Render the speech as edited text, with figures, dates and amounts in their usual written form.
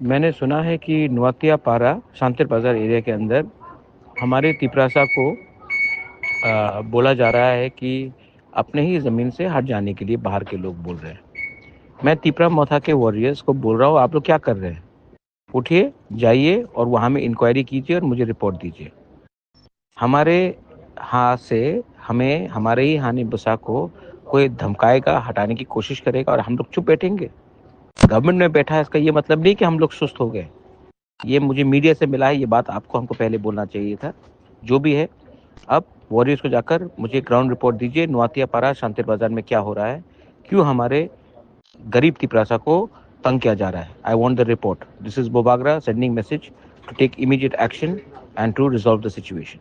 मैंने सुना है कि नुआतियापारा शांतिर बाजार एरिया के अंदर हमारे तिपरासा को बोला जा रहा है कि अपने ही ज़मीन से हट जाने के लिए बाहर के लोग बोल रहे हैं। मैं तिपरा मोथा के वॉरियर्स को बोल रहा हूँ, आप लोग क्या कर रहे हैं? उठिए, जाइए और वहाँ में इंक्वायरी कीजिए और मुझे रिपोर्ट दीजिए। हमारे यहाँ से हमें हमारे ही हानि बसा को कोई धमकाएगा, हटाने की कोशिश करेगा और हम लोग चुप बैठेंगे? गवर्नमेंट में बैठा है, इसका ये मतलब नहीं कि हम लोग सुस्त हो गए। ये मुझे मीडिया से मिला है, ये बात आपको हमको पहले बोलना चाहिए था। जो भी है, अब वॉरियर्स को जाकर मुझे ग्राउंड रिपोर्ट दीजिए, नुआतियापारा शांतिर बाजार में क्या हो रहा है, क्यों हमारे गरीब तिपरासा को तंग किया जा रहा है। I want the report. This is बोबागरा sending message to take immediate action and to resolve the situation.